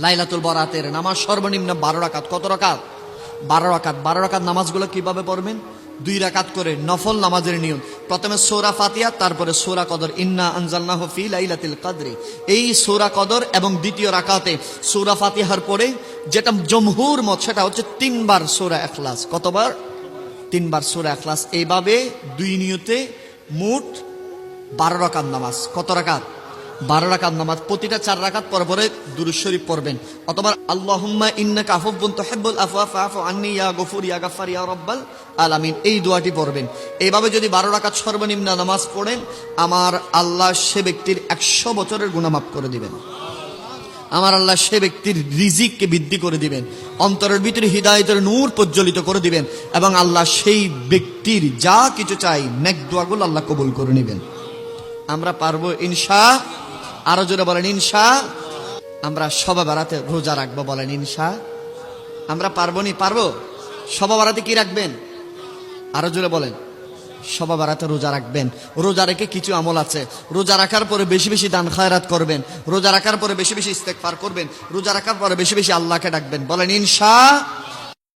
লাইলাতুল বরাতের নামাজ সর্বনিম্ন 12 রাকাত। কত রাকাত? 12 রাকাত। 12 রাকাত নামাজগুলো কিভাবে পড়বেন? 2 রাকাত করে নফল নামাজের নিয়ম। প্রথমে সূরা ফাতিহা, তারপরে সূরা কদর, ইন্না আনজালনাহু ফি লাইলাতিল কদরি। এই সূরা কদর এবং দ্বিতীয় রাকাতে সূরা ফাতিহার পরে যেটা জমহুর মত, সেটা হচ্ছে 3 বার সূরা ইখলাস। কতবার? 3 বার সূরা ইখলাস। এইভাবে 2 নিয়তে মোট 12 রাকাত নামাজ। কত রাকাত? 12 রাকাত নামাজ। প্রতিটা 4 রাকাত পর পরে দুরূদ শরীফ পড়বেন, অথবা আল্লাহুম্মা ইন্নাকা আফুবুন তুহিব্বুল আফওয়া ফাআফু আন্নী ইয়া গফুর ইয়া গাফফার ইয়া রাব্বাল আলামিন, এই দোয়াটি পড়বেন। এইভাবে যদি 12 রাকাত সর্বনিম্ন নামাজ পড়েন, আমার আল্লাহ সে ব্যক্তির 100 বছরের গুনাহ মাফ করে দিবেন। আমার আল্লাহ সে ব্যক্তির রিজিককে বৃদ্ধি করে দিবেন, অন্তরের ভিতরে হিদায়াতের নূর প্রজ্বলিত করে দিবেন, এবং আল্লাহ সেই ব্যক্তির যা কিছু চাই নেক দোয়াগুলো আল্লাহ কবুল করে নেবেন। আমরা পারবো ইনশাআল্লাহ। আরো জোরে বলেন ইনশাআল্লাহ। আমরা শবে বারাতে রোজা রাখবো, বলেন ইনশাআল্লাহ। আমরা পারবো নি? পারবো। শবে বারাতে কি রাখবেন? আরো জোরে বলেন। শবে বারাতে রোজা রাখবেন। রোজা রেখে কিছু আমল আছে। রোজা রাখার পরে বেশি বেশি দান খায়রাত করবেন, রোজা রাখার পরে বেশি বেশি ইস্তেগফার করবেন, রোজা রাখার পরে বেশি বেশি আল্লাহকে ডাকবেন, বলেন ইনশাআল্লাহ।